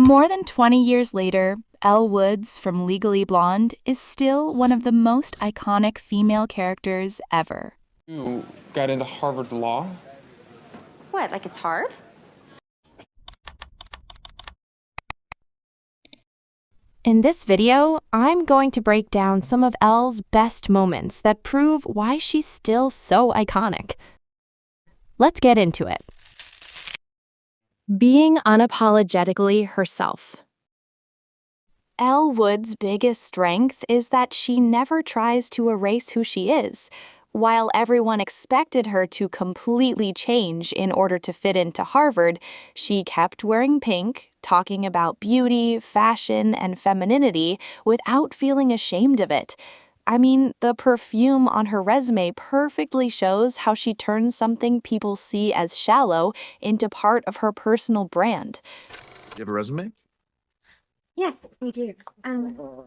More than 20 years later, Elle Woods from Legally Blonde is still one of the most iconic female characters ever. You got into Harvard Law? What, like it's hard? In this video, I'm going to break down some of Elle's best moments that prove why she's still so iconic. Let's get into it. Being unapologetically herself. Elle Woods' biggest strength is that she never tries to erase who she is. While everyone expected her to completely change in order to fit into Harvard, she kept wearing pink, talking about beauty, fashion, and femininity without feeling ashamed of it. I mean, the perfume on her resume perfectly shows how she turns something people see as shallow into part of her personal brand. You have a resume? Yes, we do. Here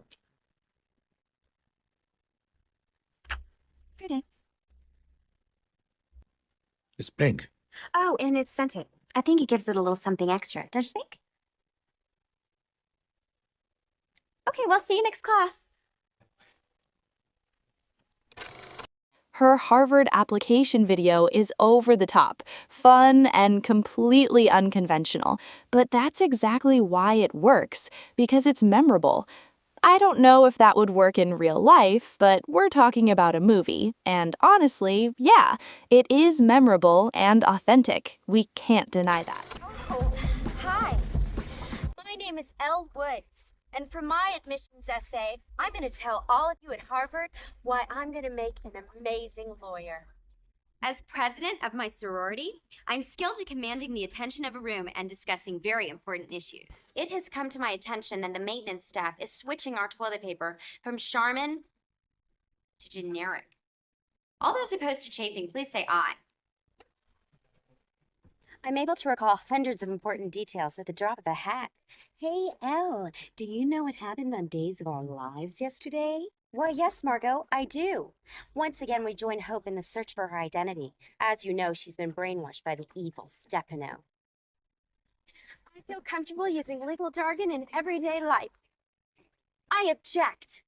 it is. It's pink. Oh, and it's scented. I think it gives it a little something extra, don't you think? Okay, well, see you next class. Her Harvard application video is over the top, fun, and completely unconventional. But that's exactly why it works, because it's memorable. I don't know if that would work in real life, but we're talking about a movie. And honestly, yeah, it is memorable and authentic. We can't deny that. Oh, hi. My name is Elle Woods, and for my admissions essay, I'm going to tell all of you at Harvard why I'm going to make an amazing lawyer. As president of my sorority, I'm skilled at commanding the attention of a room and discussing very important issues. It has come to my attention that the maintenance staff is switching our toilet paper from Charmin to generic. All those opposed to chafing, please say aye. I'm able to recall hundreds of important details at the drop of a hat. Hey, Elle, do you know what happened on Days of Our Lives yesterday? Well, yes, Margot, I do. Once again, we join Hope in the search for her identity. As you know, she's been brainwashed by the evil Stefano. I feel comfortable using legal jargon in everyday life. I object.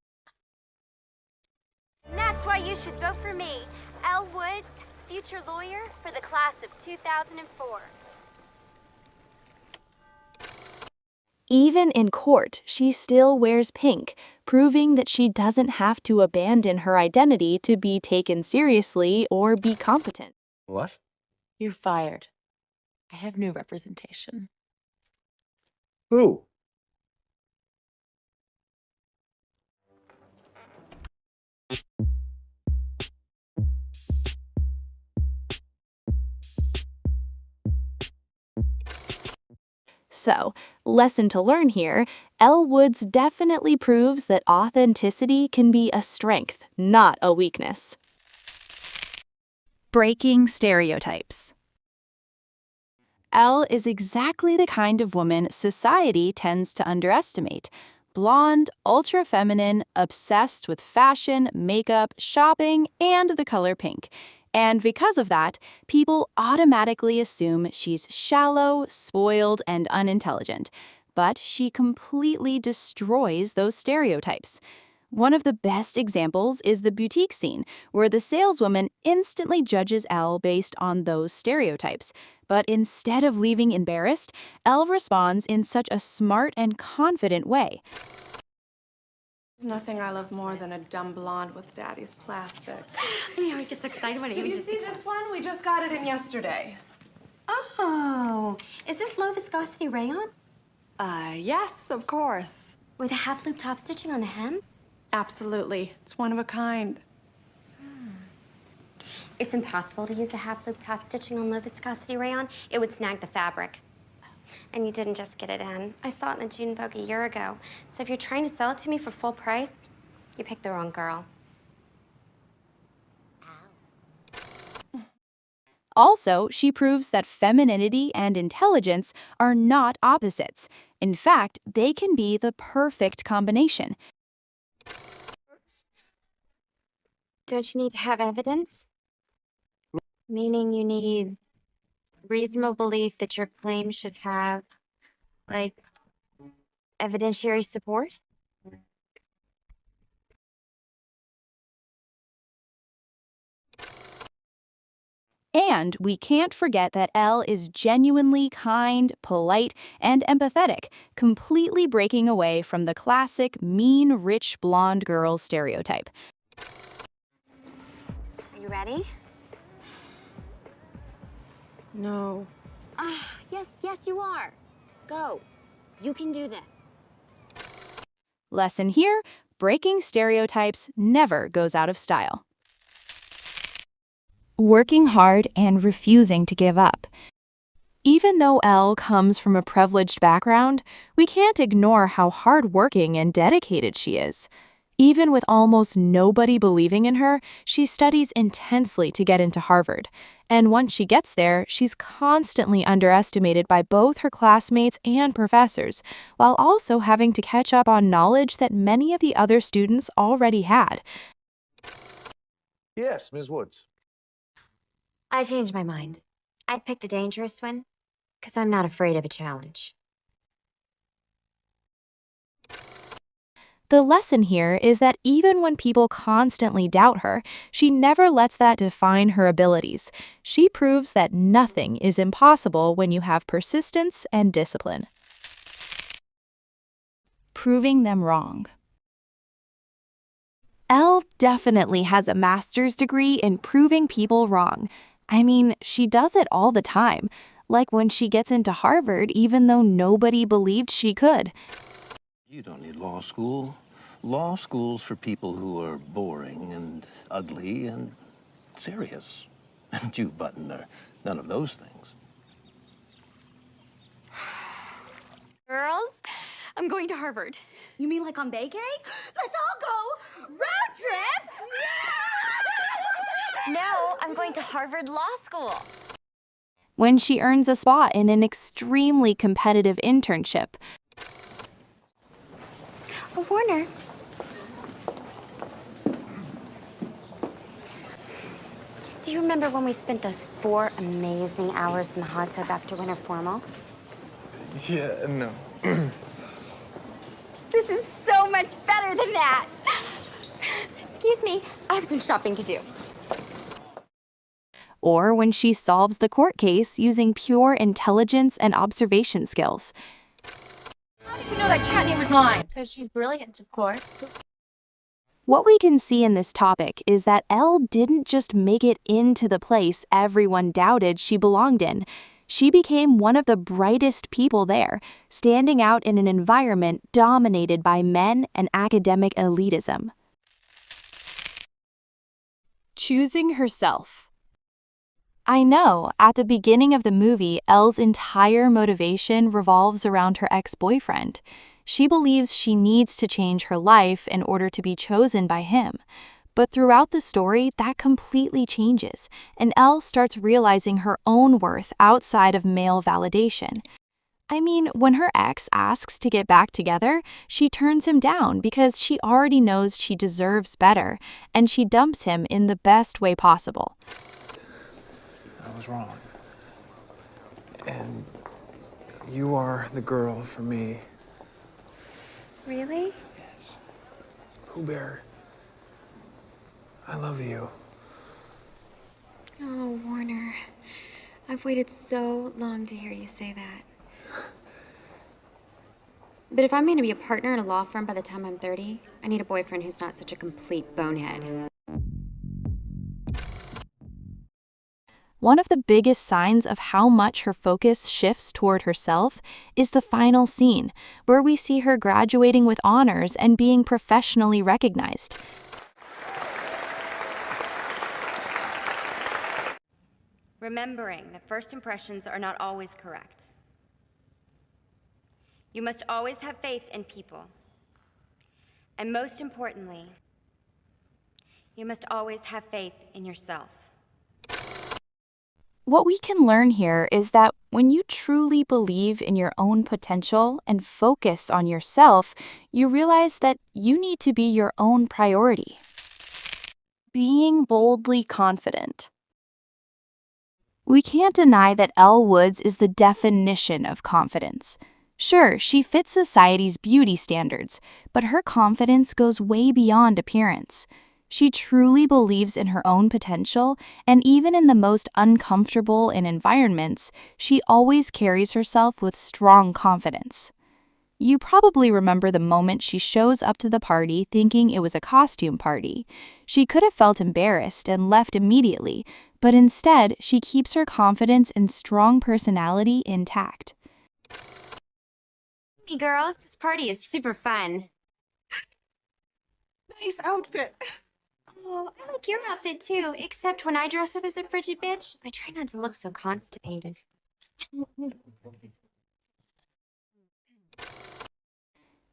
And that's why you should vote for me, Elle Woods, future lawyer for the class of 2004. Even in court, she still wears pink, proving that she doesn't have to abandon her identity to be taken seriously or be competent. What? You're fired. I have new representation. Who? So, lesson to learn here, Elle Woods definitely proves that authenticity can be a strength, not a weakness. Breaking stereotypes. Elle is exactly the kind of woman society tends to underestimate. Blonde, ultra-feminine, obsessed with fashion, makeup, shopping, and the color pink. And because of that, people automatically assume she's shallow, spoiled, and unintelligent. But she completely destroys those stereotypes. One of the best examples is the boutique scene, where the saleswoman instantly judges Elle based on those stereotypes. But instead of leaving embarrassed, Elle responds in such a smart and confident way. Nothing I love more than a dumb blonde with daddy's plastic. I know, he gets excited when Did you see this one? We just got it in yesterday. Oh, is this low viscosity rayon? Yes, of course. With a half loop top stitching on the hem? Absolutely. It's one of a kind. It's impossible to use a half loop top stitching on low viscosity rayon. It would snag the fabric. And you didn't just get it in. I saw it in the June Vogue a year ago. So if you're trying to sell it to me for full price, you picked the wrong girl. Also, she proves that femininity and intelligence are not opposites. In fact, they can be the perfect combination. Don't you need to have evidence? Meaning you need reasonable belief that your claim should have, like, evidentiary support? And we can't forget that Elle is genuinely kind, polite, and empathetic, completely breaking away from the classic mean, rich, blonde girl stereotype. Are you ready? No. Yes, you are. Go. You can do this. Lesson here, breaking stereotypes never goes out of style. Working hard and refusing to give up. Even though Elle comes from a privileged background, we can't ignore how hardworking and dedicated she is. Even with almost nobody believing in her, she studies intensely to get into Harvard. And once she gets there, she's constantly underestimated by both her classmates and professors, while also having to catch up on knowledge that many of the other students already had. Yes, Ms. Woods. I changed my mind. I'd pick the dangerous one, because I'm not afraid of a challenge. The lesson here is that even when people constantly doubt her, she never lets that define her abilities. She proves that nothing is impossible when you have persistence and discipline. Proving them wrong. Elle definitely has a master's degree in proving people wrong. I mean, she does it all the time, like when she gets into Harvard even though nobody believed she could. You don't need law school. Law school's for people who are boring and ugly and serious. And you, Button, are none of those things. Girls, I'm going to Harvard. You mean like on vacay? Let's all go! Road trip! No, I'm going to Harvard Law School. When she earns a spot in an extremely competitive internship. Oh, Warner. Do you remember when we spent those 4 amazing hours in the hot tub after winter formal? Yeah, no. This is so much better than that. Excuse me, I have some shopping to do. Or when she solves the court case using pure intelligence and observation skills. How did you know that Chutney was lying? Because she's brilliant, of course. What we can see in this topic is that Elle didn't just make it into the place everyone doubted she belonged in. She became one of the brightest people there, standing out in an environment dominated by men and academic elitism. Choosing herself. I know, at the beginning of the movie, Elle's entire motivation revolves around her ex-boyfriend. She believes she needs to change her life in order to be chosen by him. But throughout the story, that completely changes, and Elle starts realizing her own worth outside of male validation. I mean, when her ex asks to get back together, she turns him down because she already knows she deserves better, and she dumps him in the best way possible. I was wrong. And you are the girl for me. Really? Yes. Pooh Bear. I love you. Oh, Warner. I've waited so long to hear you say that. But if I'm going to be a partner in a law firm by the time I'm 30, I need a boyfriend who's not such a complete bonehead. One of the biggest signs of how much her focus shifts toward herself is the final scene, where we see her graduating with honors and being professionally recognized. Remembering that first impressions are not always correct. You must always have faith in people. And most importantly, you must always have faith in yourself. What we can learn here is that when you truly believe in your own potential and focus on yourself, you realize that you need to be your own priority. Being boldly confident. We can't deny that Elle Woods is the definition of confidence. Sure, she fits society's beauty standards, but her confidence goes way beyond appearance. She truly believes in her own potential, and even in the most uncomfortable in environments, she always carries herself with strong confidence. You probably remember the moment she shows up to the party thinking it was a costume party. She could have felt embarrassed and left immediately, but instead, she keeps her confidence and strong personality intact. Hey girls, this party is super fun. Nice outfit. Oh, I like your outfit too, except when I dress up as a frigid bitch, I try not to look so constipated.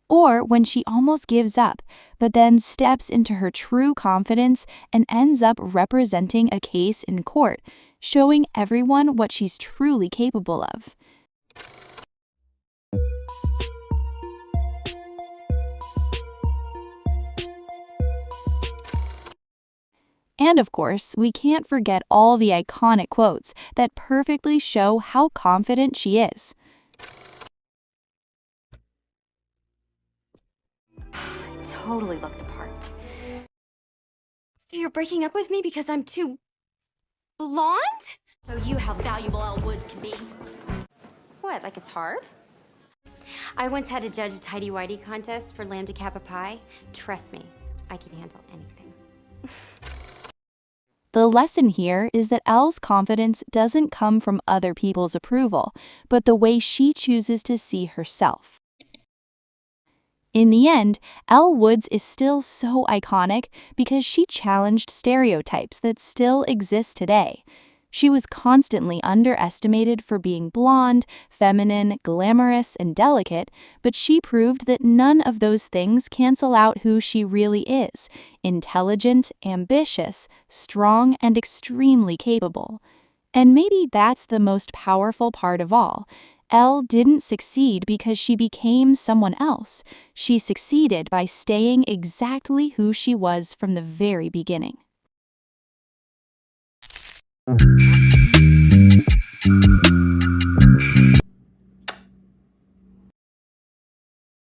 Or when she almost gives up, but then steps into her true confidence and ends up representing a case in court, showing everyone what she's truly capable of. And of course, we can't forget all the iconic quotes that perfectly show how confident she is. I totally look the part. So you're breaking up with me because I'm too blonde? Show you how valuable Elle Woods can be. What, like it's hard? I once had to judge a tighty-whitey contest for Lambda Kappa Pi. Trust me, I can handle anything. The lesson here is that Elle's confidence doesn't come from other people's approval, but the way she chooses to see herself. In the end, Elle Woods is still so iconic because she challenged stereotypes that still exist today. She was constantly underestimated for being blonde, feminine, glamorous, and delicate, but she proved that none of those things cancel out who she really is: intelligent, ambitious, strong, and extremely capable. And maybe that's the most powerful part of all. Elle didn't succeed because she became someone else. She succeeded by staying exactly who she was from the very beginning.